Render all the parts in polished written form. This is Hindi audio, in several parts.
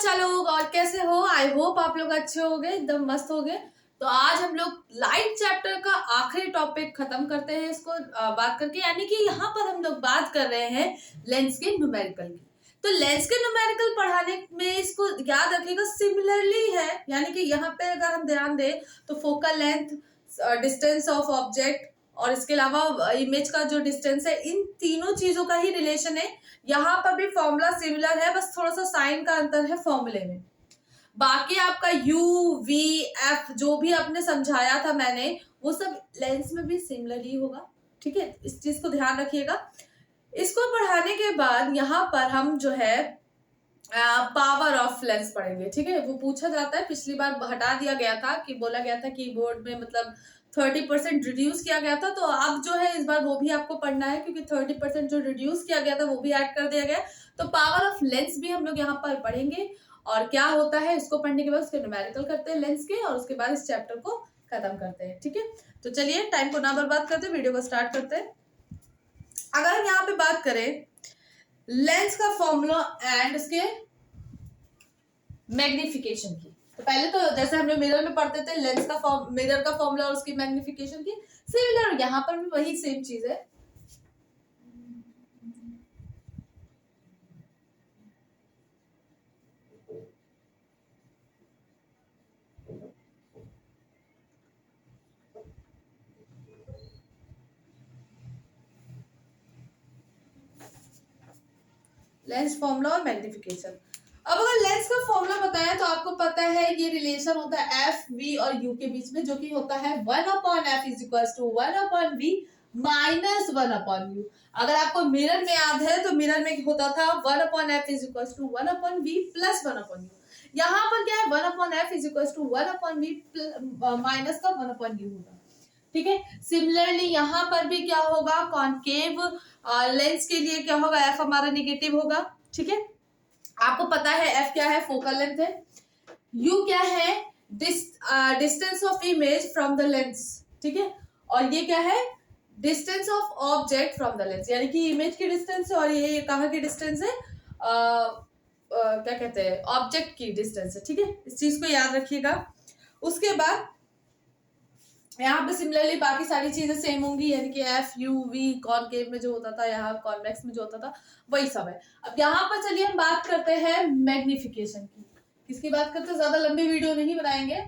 बच्चा लोग, और कैसे हो? आई होप आप लोग अच्छे हो गए, एकदम मस्त हो गए। तो आज हम लोग लाइट चैप्टर का आखिरी टॉपिक खत्म करते हैं इसको बात करके, यानी कि यहाँ पर हम लोग बात कर रहे हैं लेंस के न्यूमेरिकल की। तो लेंस के न्यूमेरिकल पढ़ाने में इसको याद रखिएगा सिमिलरली है, यानी कि यहाँ पे अगर हम ध्यान दें तो focal length, distance of object और इसके अलावा इमेज का जो डिस्टेंस है, इन तीनों चीजों का ही रिलेशन है। यहाँ पर भी फॉर्मूला सिमिलर है, बस थोड़ा सा साइन का अंतर है फॉर्मूले में। बाकी आपका यू वी एफ जो भी आपने समझाया था मैंने, वो सब लेंस में भी सिमिलर ही होगा। ठीक है, इस चीज को ध्यान रखिएगा। इसको पढ़ाने के बाद यहाँ पर हम जो है पावर ऑफ लेंस पढ़ेंगे। ठीक है, वो पूछा जाता है, पिछली बार हटा दिया गया था कि बोला गया था कि बोर्ड में मतलब 30% रिड्यूस किया गया था, तो अब जो है इस बार वो भी आपको पढ़ना है, क्योंकि 30% जो रिड्यूस किया गया था वो भी ऐड कर दिया गया। तो पावर ऑफ लेंस भी हम लोग यहाँ पर पढ़ेंगे, और क्या होता है इसको पढ़ने के बाद उसके न्यूमेरिकल करते हैं लेंस के, और उसके बाद इस चैप्टर को खत्म करते हैं। ठीक है, तो चलिए टाइम को ना बर्बाद करते, वीडियो को स्टार्ट करते हैं। अगर हम यहाँ पे बात करें लेंस का फॉर्मूला एंड उसके मैग्निफिकेशन की, तो पहले तो जैसे हम लोग मिरर में पढ़ते थे लेंस का मिरर का फॉर्मूला और उसकी मैग्निफिकेशन की, सिमिलर यहाँ पर भी वही सेम चीज है। लेंस फॉर्मूला और मैग्निफिकेशन। अब अगर लेंस का फॉर्मूला बताया तो आपको पता है ये रिलेशन होता है एफ वी और यू के बीच में, जो कि होता है 1/f is equal to 1/v minus 1/u। अगर आपको मिरर में याद है तो मिरर में होता था 1/f is equal to 1/v plus 1/u। यहाँ पर क्या है 1/f is equal to 1/v minus का 1/u होगा। ठीक है, सिमिलरली यहाँ पर भी क्या होगा, कॉनकेव लेंस के लिए क्या होगा, एफ हमारा निगेटिव होगा। ठीक है, आपको पता है एफ क्या है, फोकल लेंथ है। यू क्या है, distance of image from the lens. ठीक है, और ये क्या है, distance of object from the lens, यानी कि इमेज की डिस्टेंस है, और ये कहाँ की डिस्टेंस है, क्या कहते हैं, ऑब्जेक्ट की डिस्टेंस है। ठीक है, इस चीज को याद रखिएगा। उसके बाद यहाँ पे सिमिलरली बाकी सारी चीजें सेम होंगी, यानी कि एफ यू वी कॉनकेव में जो होता था, यहाँ कॉन्वेक्स में जो होता था वही सब है। अब यहाँ पर चलिए हम बात करते हैं मैग्निफिकेशन की। किसकी बात करते हैं, ज्यादा लंबी वीडियो नहीं बनाएंगे,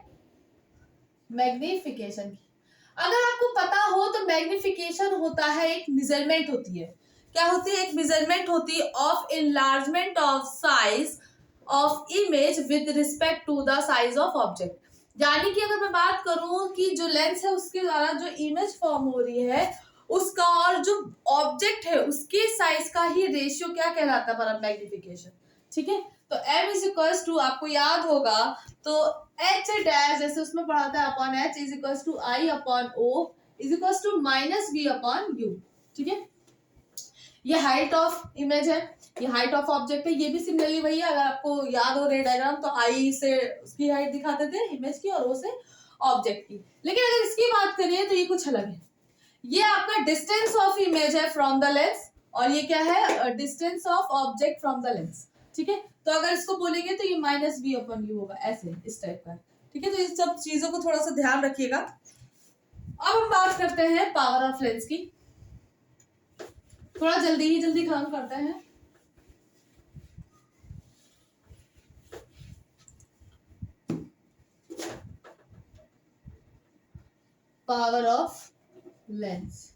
मैग्निफिकेशन की। अगर आपको पता हो तो मैग्निफिकेशन होता है एक मेजरमेंट होती है। क्या होती है, एक मेजरमेंट होती है of enlargement of size of image with respect to the size of object. यानी कि अगर मैं बात करूं कि जो लेंस है उसके द्वारा जो इमेज फॉर्म हो रही है उसका और जो ऑब्जेक्ट है उसके साइज का ही रेशियो क्या कहलाता है, हमारा मैग्निफिकेशन। ठीक है, तो m इज इक्वल्स टू, आपको याद होगा तो h डैश जैसे उसमें पढ़ा था upon h is equals to i upon o is equals to minus v upon u। ठीक है, ये हाइट ऑफ इमेज है, ये हाइट ऑफ ऑब्जेक्ट है, ये भी सिमिलरली वही है। अगर आपको याद हो रे डायग्राम तो आई से उसकी हाइट दिखाते थे इमेज की और ओ से ऑब्जेक्ट की। लेकिन अगर इसकी बात करिए तो ये कुछ अलग है, ये आपका डिस्टेंस ऑफ इमेज है फ्रॉम द लेंस, और ये क्या है, distance of object from the lens. ठीक है, तो अगर इसको बोलेंगे तो ये माइनस बी अपन यू होगा, ऐसे इस टाइप का। ठीक है, तो इस सब चीजों को थोड़ा सा ध्यान रखिएगा। अब हम बात करते हैं पावर ऑफ लेंस की, थोड़ा जल्दी काम करते हैं। Power of lens.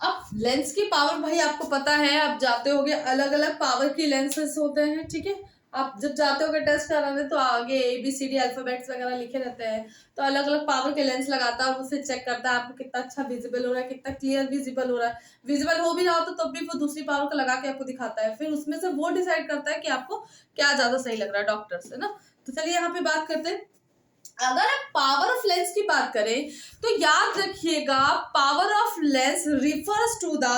अब लेंस की पावर भाई आपको पता है, आप जाते होगे अलग अलग पावर की लेंसेस होते हैं। ठीक है, आप जब जाते होगे टेस्ट कराने तो आगे ABCD अल्फाबेट्स वगैरह लिखे रहते हैं, तो अलग अलग पावर के लेंस लगाता है, उसे चेक करता है आपको कितना अच्छा विजिबल हो रहा है, कितना क्लियर विजिबल हो रहा है। विजिबल हो भी रहा हो तो तब भी वो दूसरी पावर को लगा के आपको दिखाता है, फिर उसमें से वो डिसाइड करता है कि आपको क्या ज्यादा सही लग रहा है डॉक्टर से ना। तो चलिए यहाँ पे बात करते हैं। अगर आप पावर ऑफ लेंस की बात करें तो याद रखिएगा power of lens refers to the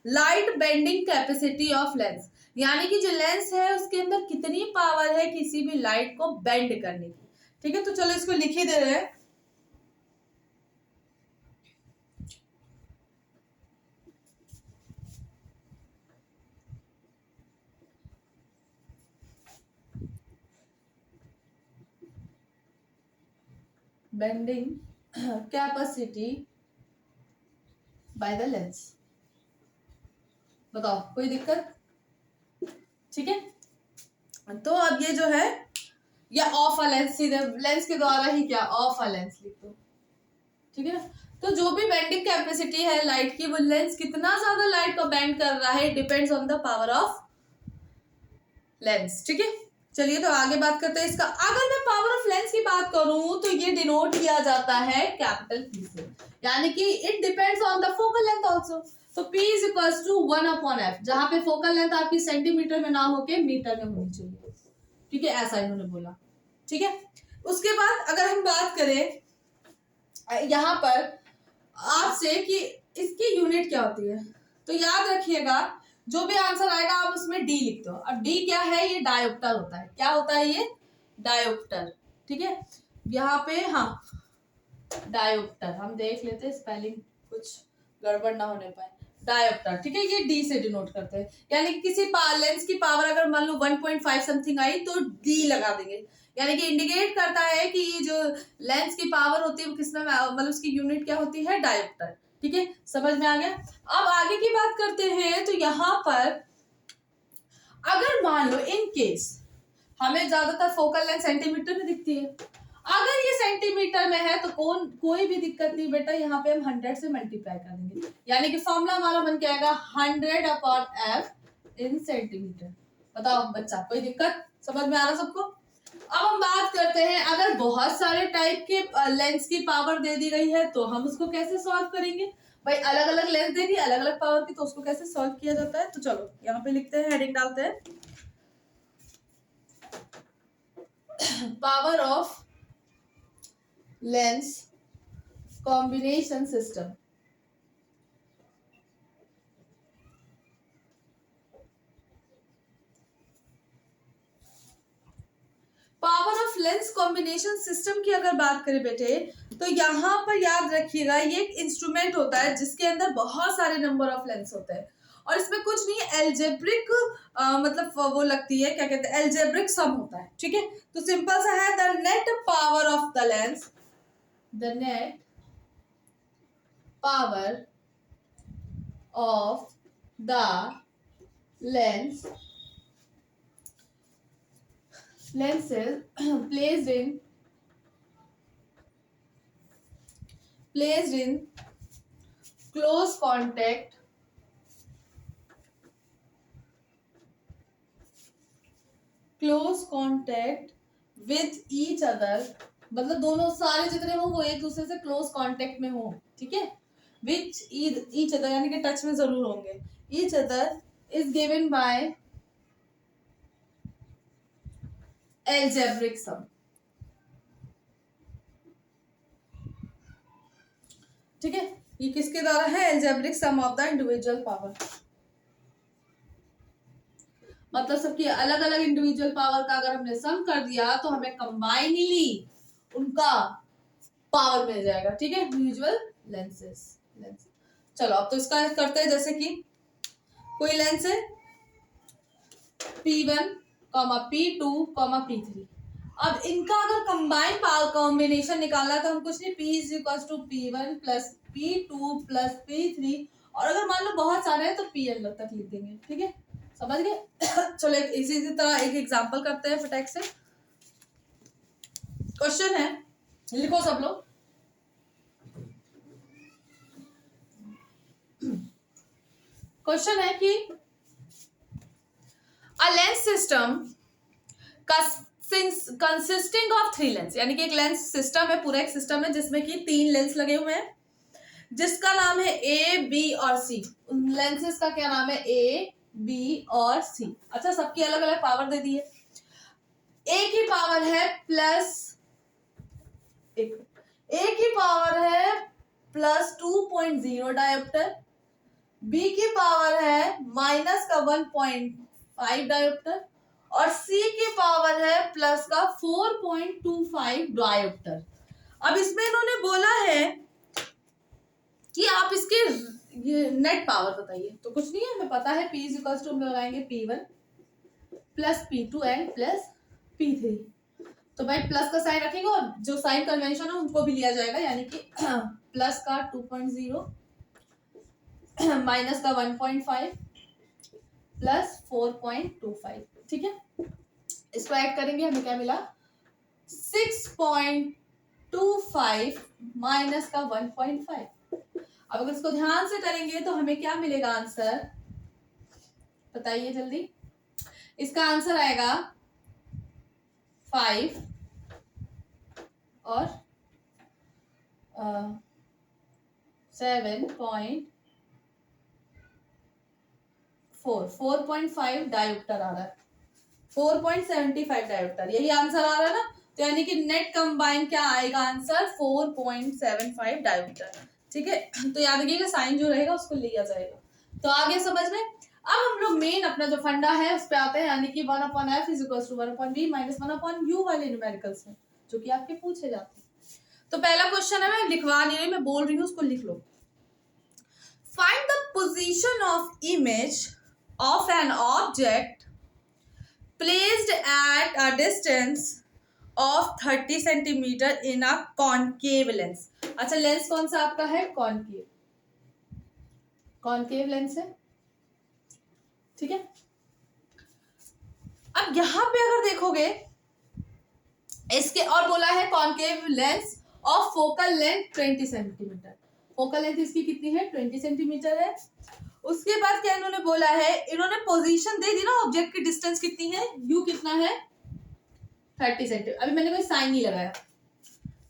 light bending capacity of lens, यानी कि जो लेंस है उसके अंदर कितनी पावर है किसी भी लाइट को बेंड करने की। ठीक है, तो चलो इसको लिख ही दे रहे हैं। Bending capacity by the lens. बताओ कोई दिक्कत? ठीक है, तो अब ये जो है या ऑफ अ लेंस, सीधे लेंस के द्वारा ही क्या ऑफ अ लेंस लिख दो। ठीक है ना, तो जो भी बेंडिंग कैपेसिटी है लाइट की, वो लेंस कितना ज्यादा लाइट को बेंड कर रहा है, depends on the power of lens. ठीक है, चलिए तो आगे बात करते हैं इसका। अगर मैं पावर ऑफ लेंस की बात करूं तो ये डिनोट किया जाता है कैपिटल पी से, यानी कि it depends on the focal length also. तो P is equals to 1/f, जहां पे फोकल लेंथ आपकी सेंटीमीटर में ना होके मीटर में होनी चाहिए। ठीक है, ऐसा इन्होंने बोला। ठीक है, उसके बाद अगर हम बात करें यहाँ पर आपसे कि इसकी यूनिट क्या होती है, तो याद रखिएगा जो भी आंसर आएगा आप उसमें डी लिख दो। अब डी क्या है, ये डायोप्टर होता है। क्या होता है ये? डायोप्टर। ठीक है, यहाँ पे हाँ डायोप्टर, हम देख लेते हैं स्पेलिंग कुछ गड़बड़ ना होने पाए। डायोप्टर, ठीक है, ये डी से डिनोट करते हैं, यानी कि किसी लेंस की पावर अगर मान लो 1.5 समथिंग आई तो डी लगा देंगे, यानी कि इंडिकेट करता है कि ये जो लेंस की पावर होती है वो किस में, मतलब उसकी यूनिट क्या होती है, डायोप्टर। ठीक है, समझ में आ गया। अब आगे की बात करते हैं, तो यहाँ पर अगर मान लो इन केस हमें ज्यादातर फोकल लेंथ सेंटीमीटर में दिखती है, अगर ये सेंटीमीटर में है तो कोई भी दिक्कत नहीं बेटा, यहाँ पे हम 100 से मल्टीप्लाई कर देंगे, यानी कि फॉर्मूला हमारा बन के आएगा 100/f इन सेंटीमीटर। बताओ बच्चा, कोई दिक्कत? समझ में आ रहा सबको? अब हम बात करते हैं, अगर बहुत सारे टाइप के लेंस की पावर दे दी गई है तो हम उसको कैसे सॉल्व करेंगे। भाई अलग अलग लेंस दे दी, अलग अलग पावर की, तो उसको कैसे सॉल्व किया जाता है। तो चलो यहाँ पे लिखते हैं, हेडिंग डालते हैं, power of lens combination system. Power of lens combination system की अगर बात करें बेटे, तो यहाँ पर याद रखिएगा ये एक इंस्ट्रूमेंट होता है जिसके अंदर बहुत सारे नंबर ऑफ लेंस होते हैं, और इसमें कुछ नहीं एल्जेब्रिक मतलब वो लगती है, क्या कहते हैं, एल्जेब्रिक सम होता है। ठीक है, तो सिंपल सा है, the net power of the lens, the net power of the lens lenses placed in close contact with each other, मतलब दोनों सारे जितने हो वो एक दूसरे से क्लोज कांटेक्ट में हो। ठीक है, विच each other यानी कि टच में जरूर होंगे। each other is given by algebraic sum। ठीक है, ये किसके द्वारा है, algebraic sum of the individual power, मतलब सबकी अलग अलग इंडिविजुअल पावर का अगर हमने सम कर दिया तो हमें कंबाइनली उनका पावर मिल जाएगा। ठीक है, इंडिविजुअल लेंसेस। चलो अब तो इसका करते हैं, जैसे कि कोई लेंस है P1, P2, P3, अब इनका अगर कंबाइन पावर कॉम्बिनेशन निकालना है तो हम कुछ नहीं, P is equal to P1 plus P2 plus P3, और अगर मान लो बहुत सारे हैं तो PN तक लिख देंगे। ठीक है, समझ गए? चलो इसी तरह एक एग्जांपल करते हैं फटाक से। क्वेश्चन है, लिखो सब लोग। क्वेश्चन है कि a lens system consisting of 3 lens, यानी कि एक लेंस सिस्टम है, पूरा एक सिस्टम है जिसमें कि 3 लेंस लगे हुए हैं, जिसका नाम है ए, बी और सी। उन लेंसेस का क्या नाम है, ए, बी और सी। अच्छा, सबकी अलग अलग पावर दे दी है। ए की पावर है प्लस 2.0 डायोप्टर, बी की पावर है माइनस का 1.5 डायोप्टर, और सी की पावर है प्लस का 4.25 डायोप्टर। अब इसमें इन्होंने बोला है कि आप इसके ये नेट पावर बताइए, तो कुछ नहीं है, हमें पता है P इज इक्वल टू हम लगाएंगे P1 plus P2 and plus P3। तो भाई प्लस का साइन रखेंगे और जो साइन कन्वेंशन है उनको भी लिया जाएगा, यानी कि प्लस का 2.0 माइनस का 1.5 प्लस 4.25, ठीक है। इसको ऐड करेंगे, हमें क्या मिला 6.25 माइनस का 1.5। अब अगर इसको ध्यान से करेंगे तो हमें क्या मिलेगा आंसर, बताइए जल्दी। इसका आंसर आएगा 5 और 4.5 डायोप्टर आ रहा है, 4.75 डायोप्टर, यही आंसर आ रहा है ना। तो यानी कि नेट कंबाइन क्या आएगा आंसर 4.75 डायोप्टर, ठीक है। तो याद रखिएगा साइन जो रहेगा उसको लिया जाएगा। तो आगे समझ में। अब हम लोग मेन अपना जो फंडा है उस पे आते हैं, यानी कि 1/f is equal to 1/v minus 1/u वाले न्यूमेरिकल्स में, जो कि आपके पूछे जाते हैं। तो पहला क्वेश्चन है, मैं लिखवा नहीं रही, मैं बोल रही हूँ, उसको लिख लो। Find the position of image of an object placed at a distance of 30 centimeter in a concave lens। अच्छा, लेंस कौन सा आपका है, कॉनकेव, कॉनकेव लेंस है, ठीक है। अब यहां पे अगर देखोगे इसके, और बोला है concave lens of focal length 20 centimetre, focal length इसकी कितनी है 20 सेंटीमीटर है। उसके बाद क्या इन्होंने बोला है, इन्होंने पोजीशन दे दी ना, ऑब्जेक्ट की डिस्टेंस कितनी है, u कितना है 30 सेंटीमीटर। अभी मैंने कोई साइन नहीं लगाया,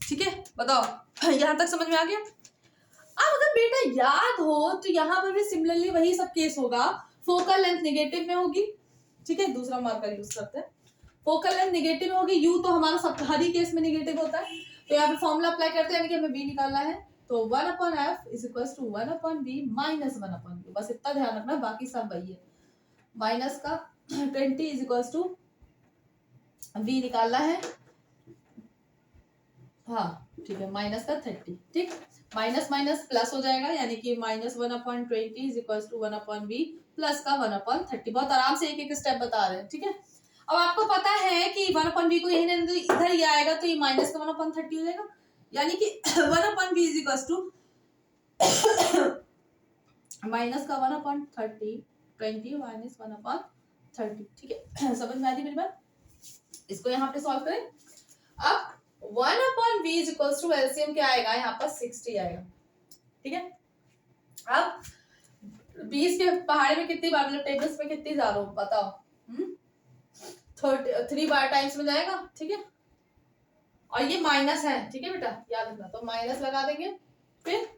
ठीक है, बताओ यहां तक समझ में आ गया। अब अगर बेटा याद हो तो यहाँ पर भी सिमिलरली वही सब केस होगा, फोकल लेंथ नेगेटिव में होगी, ठीक है, दूसरा मार्कर यूज करते हैं। फोकल लेंथ नेगेटिव में होगी, u तो हमारा सब हर ही केस में नेगेटिव होता है। तो यहाँ पे फॉर्मूला अप्लाई करते हैं, यानी कि हमें v निकालना है। तो 1/f is equal to 1/v minus 1/u, बस इतना ध्यान रखना, बाकी सब वही है। माइनस का 20 इज इक्वल टू v निकालना है, हाँ ठीक है, माइनस का 30, ठीक, माइनस माइनस प्लस हो जाएगा, यानी कि minus 1/20 is equal to 1/v plus का 1/30। बहुत आराम से एक एक स्टेप बता रहे हैं, ठीक है। अब आपको पता है कि 1/v को यही इधर ही आएगा, तो ये माइनस का 1/30 हो जाएगा, यानी कि 1/v is equal to minus का 1/30, 20 माइनस 1/30, ठीक है। समझ में आ रही मेरी बात। इसको यहाँ पे सॉल्व करें। अब 1/v is equal to LCM क्या आएगा, यहाँ पर 60 आएगा, ठीक है। अब 20 के पहाड़े में कितनी बार, मतलब टेबल्स में कितनी जा रहा हूँ बताओ, 3 बार टाइम्स में जाएगा, ठीक है। और ये माइनस है, ठीक है बेटा, याद रखना। तो माइनस लगा देंगे, फिर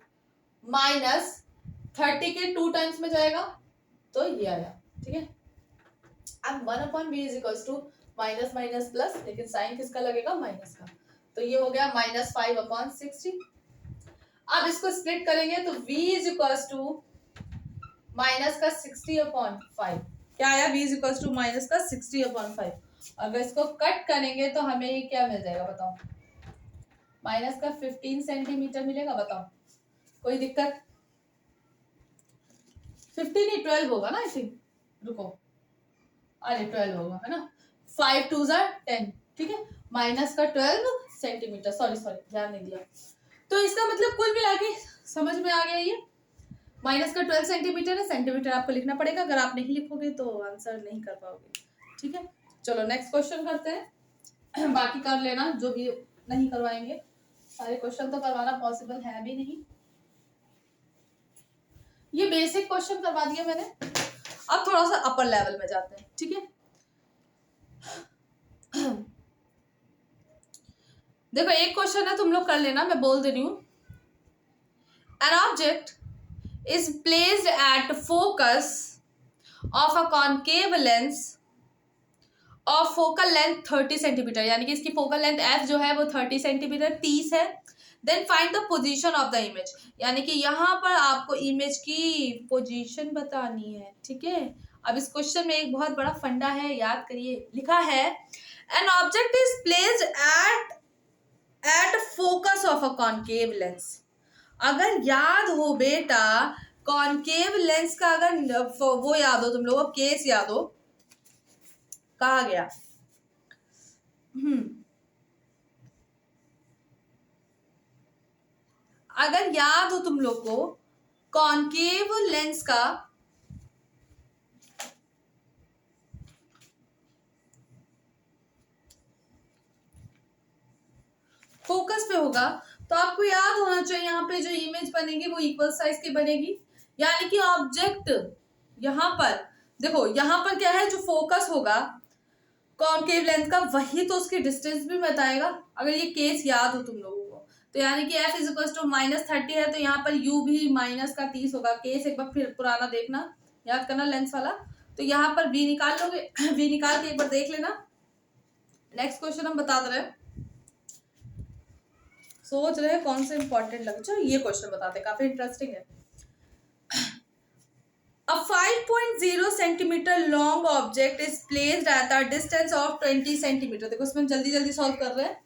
माइनस 30 के 2 टाइम्स में जाएगा, तो ये आया, ठीक है। अब 1/v is equal to minus minus plus, लेकिन साइन किसका लगेगा, माइनस का, तो ये हो गया माइनस 5/60। अब इसको स्प्लिट करेंगे तो v is equal to minus का 60/5, क्या आया, v is equal to minus का 60/5। अगर इसको कट करेंगे तो हमें ये क्या मिल जाएगा बताओ, माइनस का 15 सेंटीमीटर मिलेगा, बताओ कोई दिक्कत। 15 नहीं 12 होगा ना, आई थिंक, रुको, अरे 12 होगा, है ना, 5 2 10, ठीक है, माइनस का 12 सेंटीमीटर, सॉरी ध्यान नहीं दिया। तो इसका मतलब कुल मिला के समझ में आ गया, ये माइनस का 12 सेंटीमीटर है, सेंटीमीटर आपको लिखना पड़ेगा, अगर आप नहीं लिखोगे तो आंसर नहीं कर पाओगे, ठीक है। चलो नेक्स्ट क्वेश्चन करते हैं, बाकी कर लेना जो भी नहीं करवाएंगे, सारे क्वेश्चन तो करवाना पॉसिबल है भी नहीं। ये बेसिक क्वेश्चन करवा दिया मैंने, अब थोड़ा सा अपर लेवल में जाते हैं, ठीक है। देखो एक क्वेश्चन है, तुम लोग कर लेना, मैं बोल दे रही हूं। An object is placed at focus of a concave lens of focal length 30 centimetre, यानी कि इसकी फोकल लेंथ f जो है वो 30 सेंटीमीटर 30 है। Then find the position of the image, यानी कि यहाँ पर आपको इमेज की पोजीशन बतानी है, ठीक है। अब इस क्वेश्चन में एक बहुत बड़ा फंडा है, याद करिए, लिखा है an object is placed at focus of a concave lens. अगर याद हो बेटा कॉनकेव लेंस का, अगर वो याद हो तुम लोगों को, केस याद हो, कहा गया अगर याद हो तुम लोग को, कॉन्केव लेंस का फोकस पे होगा तो आपको याद होना चाहिए यहाँ पे जो इमेज बनेगी वो इक्वल साइज की बनेगी, यानी कि ऑब्जेक्ट यहाँ पर देखो, यहाँ पर क्या है, जो फोकस होगा कॉन्केव लेंस का वही तो उसकी डिस्टेंस भी बताएगा। अगर ये केस याद हो तुम लोगों को तो यानी कि f इज टू -30 है तो यहाँ पर u भी -30 होगा। केस एक बार फिर पुराना देखना, याद करना लेंस वाला। तो यहाँ पर v निकाल लोगे v निकाल के एक बार देख लेना। नेक्स्ट क्वेश्चन हम बता रहे हैं, सोच रहे हैं कौन से इंपॉर्टेंट लगे। चलो ये क्वेश्चन बताते हैं, काफी इंटरेस्टिंग है। A 5.0 centimetre long object is placed at a distance of 20 centimetre. देखो इसमें जल्दी जल्दी सॉल्व कर रहे हैं।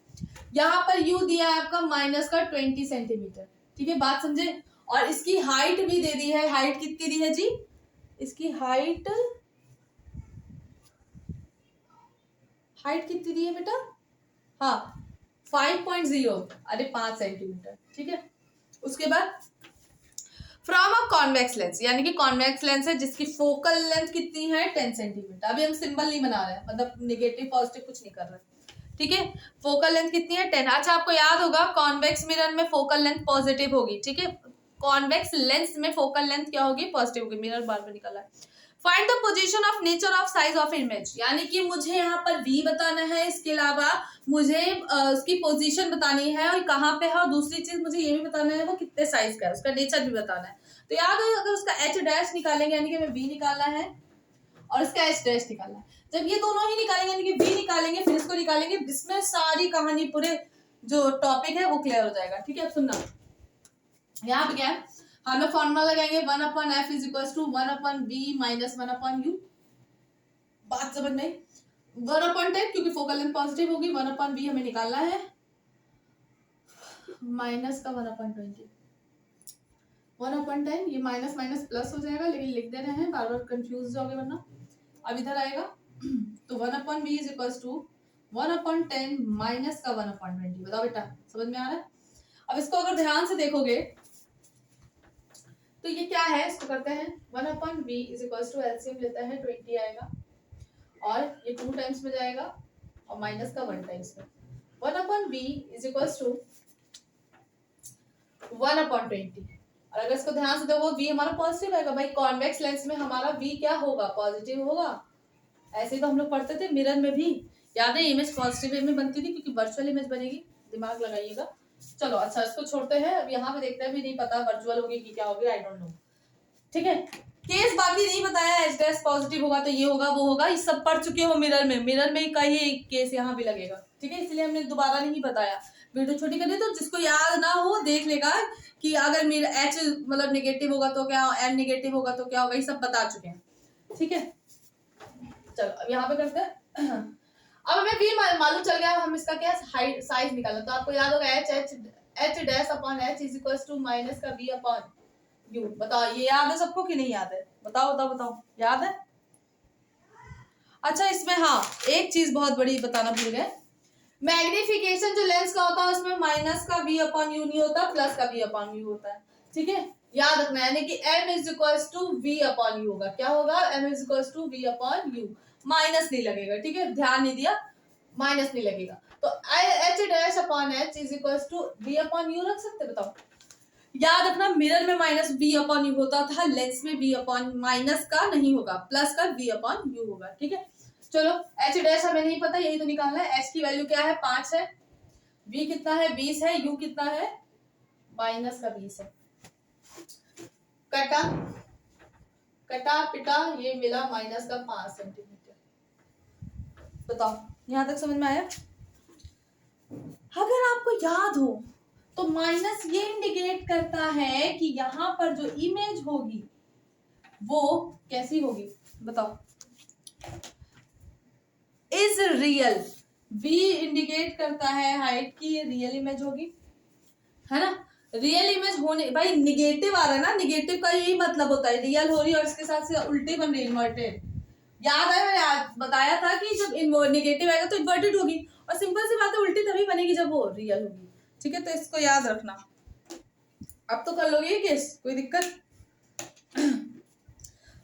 यहाँ पर u दिया है आपका -20 सेंटीमीटर, ठीक है, बात समझे। और इसकी हाइट भी दे दी है। हाइट कितनी दी है जी? इसकी हाइट कितनी दी है बेटा? हाँ 5.0, अरे 5 सेंटीमीटर, ठीक है। उसके बाद फ्रॉम अ कॉन्वेक्स लेंस, यानी कि कॉन्वेक्स लेंस है जिसकी फोकल लेंथ कितनी है 10 सेंटीमीटर। अभी हम सिंबल नहीं बना रहे हैं, मतलब निगेटिव पॉजिटिव कुछ नहीं कर रहे, ठीक है। फोकल लेंथ कितनी है 10। अच्छा आपको याद होगा कॉन्वेक्स मिरर में फोकल लेंथ पॉजिटिव होगी, ठीक है। कॉन्वेक्स लेंस में फोकल लेंथ क्या होगी? पॉजिटिव होगी। मिरर बार बार निकला है। Find the position of nature of size of image, यानी कि मुझे यहाँ पर v बताना है, इसके अलावा मुझे उसकी पोजीशन बतानी है और कहाँ पे है, और दूसरी चीज मुझे ये भी बताना है वो कितने साइज का है, उसका नेचर भी बताना है। तो याद है अगर उसका h डैश निकालेंगे यानी कि हमें v निकालना है और इसका h डैश निकालना है। जब ये दोनों ही निकालेंगे यानी कि v निकालेंगे फिर इसको निकालेंगे, इसमें सारी कहानी पूरे जो टॉपिक है वो क्लियर हो जाएगा, ठीक है। अब सुनना, यहाँ पे क्या है, हम लोग फॉर्मूला लगाएंगे 1/f is equal to 1/v minus 1/u। बात समझ में? 1/10 क्योंकि फोकल लेंथ पॉजिटिव होगी, 1/v हमें निकालना है, माइनस का 1/20, 1/10 ये माइनस माइनस प्लस हो जाएगा, लेकिन लिख दे रहे हैं, बार बार कंफ्यूज जाओगे वरना। अब इधर आएगा तो 1/v is equal to 1/10 minus का 1/20। बताओ बेटा समझ में आ रहा है? अब इसको अगर ध्यान से देखोगे तो ये क्या है, इसको करते हैं 1/v is equal to LCM लेता है 20 आएगा, और ये 2 टाइम्स में जाएगा और माइनस का 1 टाइम्स में। 1/v is equal to 1/20। और अगर इसको ध्यान से देखो v हमारा पॉजिटिव आएगा, भाई कॉन्वेक्स लेंस में हमारा v क्या होगा? पॉजिटिव होगा। ऐसे ही तो हम लोग पढ़ते थे मिरर में भी, याद है इमेज पॉजिटिव में बनती थी क्योंकि वर्चुअल इमेज बनेगी, दिमाग लगाइएगा। चलो अच्छा इसको छोड़ते हैं, अब यहाँ पे देखते हैं, भी नहीं पता वर्चुअल होगी कि क्या होगी, आई डोंट नो, ठीक है। केस बाकी नहीं बताया, एच डैश पॉजिटिव होगा तो ये होगा वो होगा, ये सब पढ़ चुके हो मिरर में, मिरर में का ही केस यहाँ भी लगेगा, ठीक है। इसलिए हमने दोबारा नहीं बताया, वीडियो छोटी कर दी तो जिसको याद ना हो देख लेगा कि अगर मेरा एच मतलब नेगेटिव होगा तो क्या, एन नेगेटिव होगा तो क्या होगा, ये सब बता चुके हैं, ठीक है। चलो अब यहाँ पे करते हैं। अब हमें v मालूम चल गया, हम इसका क्या हाइट साइज निकालना, तो आपको याद होगा h dash upon h is equal to minus का v अपॉन u। बताओ ये याद है सबको कि नहीं याद है? बताओ बताओ बताओ, याद है? अच्छा इसमें हाँ एक चीज बहुत बड़ी बताना भूल गए, मैग्निफिकेशन जो लेंस का होता है उसमें माइनस का v अपॉन u नहीं होता, प्लस का v अपॉन u होता है, ठीक है। याद रखना, यानी कि m is equal to v upon u होगा। क्या होगा? m is equal to v upon u, minus नहीं लगेगा, ठीक है, ध्यान नहीं दिया, माइनस नहीं लगेगा। तो h dash upon h is equal to v upon u रख सकते, बताओ। याद रखना मिरर में माइनस v अपॉन u होता था, लेंस में v अपॉन माइनस का नहीं होगा, प्लस का v अपॉन u होगा, ठीक है। चलो h डैश हमें नहीं पता, यही तो निकालना है। h की वैल्यू क्या है? 5 है, v कितना है? 20 है, u कितना है? माइनस का 20 है। कटा कटा पिटा ये मिला माइनस का 5 सेंटीमीटर। बताओ यहां तक समझ में आया? अगर आपको याद हो तो माइनस ये इंडिकेट करता है कि यहाँ पर जो इमेज होगी वो कैसी होगी, बताओ। इज रियल, v इंडिकेट करता है हाइट की रियल इमेज होगी, है ना। रियल इमेज होने, भाई निगेटिव आ रहा है ना, निगेटिव का यही मतलब होता है, रियल हो रही है और इसके साथ से उल्टी बन रही है, इन्वर्टेड। याद है मैंने आज बताया था कि जब निगेटिव आएगा तो इन्वर्टेड होगी, और सिंपल सी बात है उल्टी तभी बनेगी जब वो रियल होगी, ठीक है। तो इसको याद रखना। अब तो कर लोगे ये केस, कोई दिक्कत?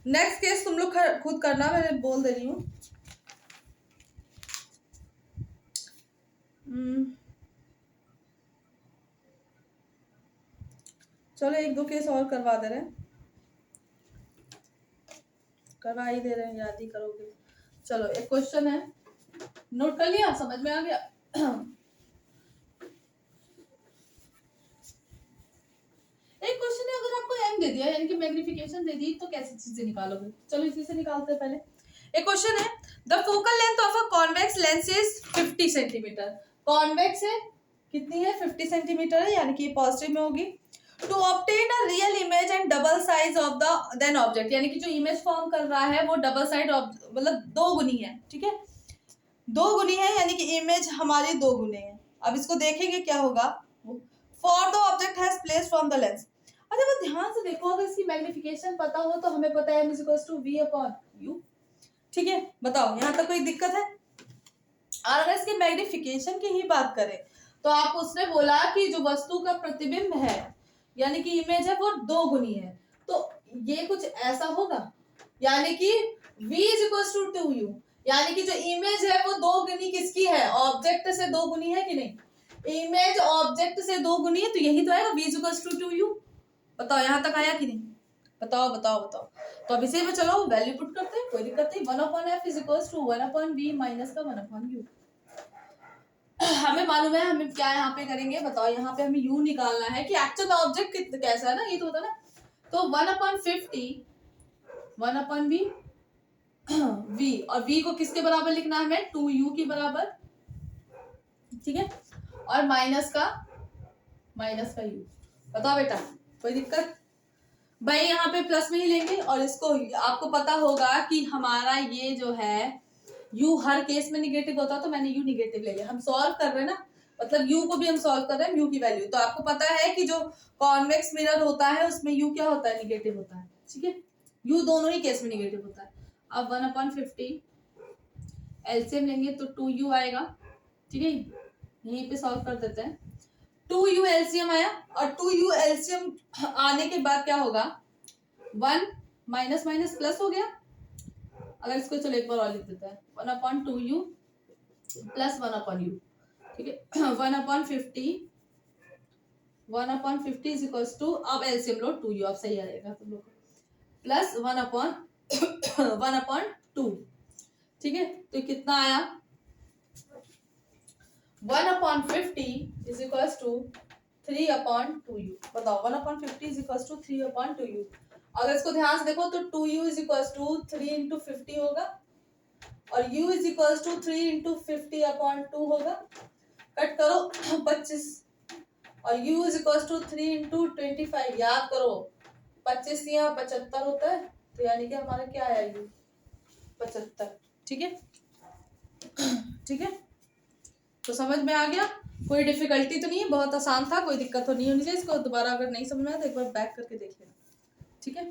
नेक्स्ट केस तुम लोग खुद करना, मैं बोल दे रही हूँ। चलो एक दो केस और करवा दे रहे हैं, करवा ही दे रहे हैं, याद ही करोगे। चलो एक क्वेश्चन है, नोट कर लिया, समझ में आ गया? एक क्वेश्चन है, अगर आपको एम दे दिया यानी कि मैग्निफिकेशन दे दी तो कैसी चीजें निकालोगे? चलो इसी से निकालते हैं पहले। एक क्वेश्चन है, the focal length of a convex lens is 50 centimetre. Convex है, कितनी है? 50 सेंटीमीटर है, यानी कि पॉजिटिव में होगी। To obtain a real image and double size of the then object, यानी कि जो इमेज फॉर्म कर रहा है वो डबल साइड मतलब 2 गुनी है, ठीक है, 2 गुनी है, यानी कि इमेज हमारी 2 गुनी है। अब इसको देखेंगे क्या होगा। For the object has placed from the lens. अच्छा वो ध्यान से देखो, अगर इसकी मैग्निफिकेशन पता हो तो हमें पता है m = v/u, ठीक है, बताओ यहाँ तक कोई दिक्कत है? और अगर इसके मैग्निफिकेशन की ही बात करें तो आप उसने बोला कि जो वस्तु का प्रतिबिंब है यानी कि इमेज है वो 2 गुनी है, तो ये कुछ ऐसा होगा, यानी कि v = 2u, यानी कि जो इमेज है वो 2 गुनी किसकी है? ऑब्जेक्ट से 2 गुनी है कि नहीं? इमेज ऑब्जेक्ट से 2 गुनी है, तो यही तो आएगा v = 2u। बताओ यहाँ तक आया कि नहीं? बताओ बताओ बताओ। तो अब इसे में चलो वैल्यू पुट करते हैं, कोई दिक्कत नहीं। 1/f = 1/v - 1/u। हमें मालूम है हमें क्या यहाँ पे करेंगे, बताओ यहाँ पे हमें u निकालना है कि एक्चुअल ऑब्जेक्ट कैसा है ना, ये तो होता है ना। तो 1/50 1/v v, और v को किसके बराबर लिखना है हमें? 2u के बराबर, ठीक है, और माइनस का u। बताओ बेटा कोई दिक्कत? भाई यहाँ पे प्लस में ही लेंगे, और इसको आपको पता होगा कि हमारा ये जो है u हर केस में निगेटिव होता है, तो मैंने u निगेटिव ले लिया। हम सॉल्व कर रहे हैं ना, मतलब u को भी हम सॉल्व कर रहे हैं, u की वैल्यू। तो आपको पता है कि जो कॉन्वेक्स मिरर होता है उसमें u क्या होता है? निगेटिव होता है, ठीक है, u दोनों ही केस में निगेटिव होता है। अब 1/50 एलसीएम लेंगे तो 2u आएगा, ठीक है, यहीं पे सॉल्व कर देते हैं। 2u एलसीएम आया, और 2u एलसीएम आने के बाद क्या होगा? 1 माइनस माइनस प्लस हो गया। अगर इसको चलो एक बार और लिख देते हैं, 1/2u प्लस 1/u, ठीक है। 1/50 इज इक्वल्स टू, अब एलसीएम लो 2u, अब सही आएगा तुम लोग, प्लस 1/2, ठीक है। तो कितना आया? 1/50 इज इक्वल्स टू 3/2u। बताओ 1/50 इज इक्वल्स टू 3/2u। अगर इसको ध्यान से देखो तो 2u इज इक्वल्स टू 3 × 50 होगा, और u इज इक्वल्स टू 3 × 50/2 होगा। कट करो 25, और u इज इक्वल्स टू 3 × 25। याद करो 25 या 75 होता है, तो यानी कि हमारा क्या आया? u 75, ठीक है, ठीक है। तो समझ में आ गया? कोई डिफिकल्टी तो नहीं है, बहुत आसान था, कोई दिक्कत तो नहीं होनी चाहिए। इसको दोबारा अगर नहीं समझ में आया तो एक बार बैक करके देख लेना, ठीक है।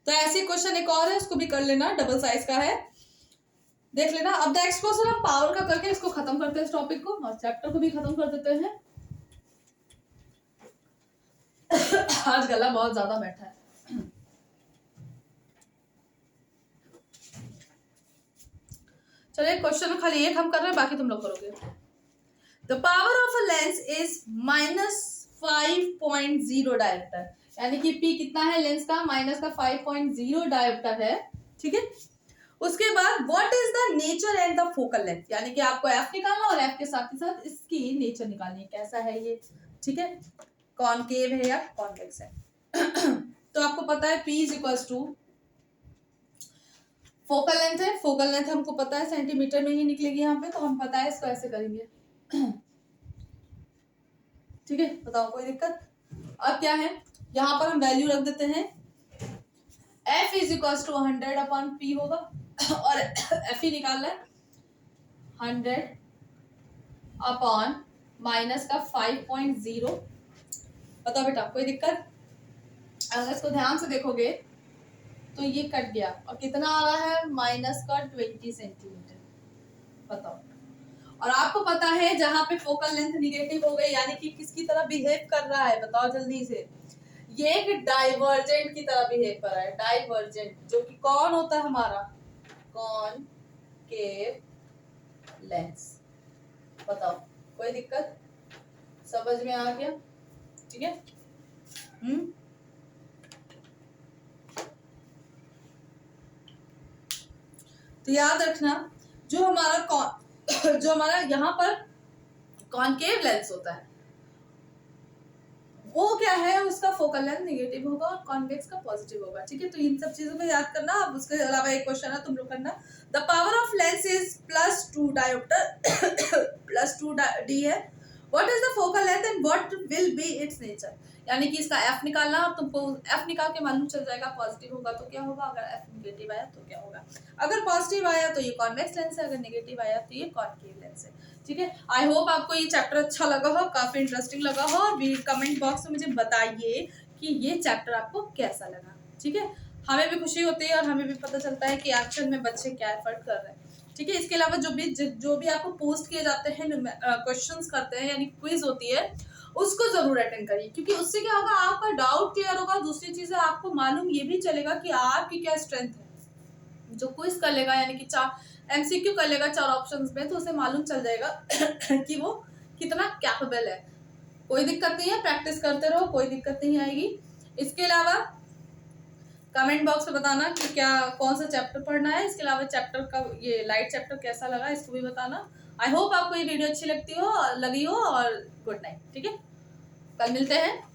तो ऐसे क्वेश्चन एक और है, उसको भी कर लेना, डबल साइज का है, देख लेना। अब नेक्स्ट क्वेश्चन हम पावर का करके इसको खत्म करते हैं, इस टॉपिक को, और चैप्टर को भी खत्म कर देते हैं। आज गला बहुत ज्यादा बैठा है। चलिए क्वेश्चन खाली एक हम कर रहे हैं, बाकी तुम लोग करोगे। The power of a lens is -5.0 dioptre, यानी कि P कितना है लेंस का? -5.0 डायोप्टर है, ठीक है। उसके बाद what is the nature and the focal length, यानी कि आपको F निकालना, और F के साथ ही साथ इसकी नेचर निकालनी है, कैसा है ये, ठीक है, कॉनकेव है या कॉन्वेक्स है। तो आपको पता है P = फोकल लेंथ है, फोकल लेंथ हमको पता है सेंटीमीटर में ही निकलेगी यहाँ पे, तो हम पता है इसको ऐसे करेंगे, ठीक है। बताओ कोई दिक्कत? अब क्या है, यहाँ पर हम वैल्यू रख देते हैं, F = 100/P होगा, और F ही निकालना है, 100/ -5.0। बताओ बेटा कोई दिक्कत? अगर इसको ध्यान से देखोगे तो ये कट गया, और कितना आ रहा है? -20 सेंटीमीटर। बताओ, और आपको पता है जहां पे फोकल लेंथ निगेटिव हो गई यानी कि किसकी तरह बिहेव कर रहा है, बताओ जल्दी से। ये एक डाइवर्जेंट की तरह बिहेव कर रहा है, डाइवर्जेंट, जो कि कौन होता है हमारा कॉनकेव लेंस। बताओ कोई दिक्कत, समझ में आ गया? ठीक है। तो याद रखना जो हमारा यहाँ पर कॉनकेव लेंस होता है वो क्या है, उसका फोकल लेंथ नेगेटिव होगा और कॉन्वेक्स का पॉजिटिव होगा। ठीक है, तो इन सब चीजों को याद करना। अब उसके अलावा एक क्वेश्चन है तुम लोग करना, the power of lens is +2 diopter +2 D है, what is the focal length and what will be its nature. यानी कि इसका एफ निकालना, अब तुमको एफ निकाल के मालूम चल जाएगा पॉजिटिव होगा तो क्या होगा, अगर एफ नेगेटिव आया तो क्या होगा। अगर पॉजिटिव आया तो ये कॉन्वेक्स लेंस है, अगर नेगेटिव आया तो ये कॉनकेव लेंस है। ठीक है, आई होप आपको ये चैप्टर अच्छा लगा हो, काफी इंटरेस्टिंग लगा हो, और कमेंट बॉक्स में मुझे बताइए कि ये चैप्टर आपको कैसा लगा। ठीक है, हमें भी खुशी होती है और हमें भी पता चलता है कि एक्शन में बच्चे क्या एफर्ट कर रहे हैं। ठीक है, इसके अलावा जो भी आपको पोस्ट किए जाते हैं, क्वेश्चंस करते हैं यानी क्विज होती है, उसको जरूर अटेंड करिए, क्योंकि उससे क्या होगा, आपका डाउट क्लियर होगा। दूसरी चीज है, आपको मालूम ये भी चलेगा कि आपकी क्या स्ट्रेंथ है। जो क्विज कर लेगा यानी कि 4 MCQ कर लेगा 4 ऑप्शंस में, तो उसे मालूम चल जाएगा कि वो कितना कैपेबल है। कोई दिक्कत नहीं है, प्रैक्टिस करते रहो, कोई दिक्कत नहीं आएगी। इसके अलावा कमेंट बॉक्स में बताना कि क्या कौन सा चैप्टर पढ़ना है। इसके अलावा चैप्टर का ये लाइट चैप्टर कैसा लगा, इसको भी बताना। आई होप आपको ये वीडियो अच्छी लगी हो। और गुड नाइट। ठीक है, कल मिलते हैं।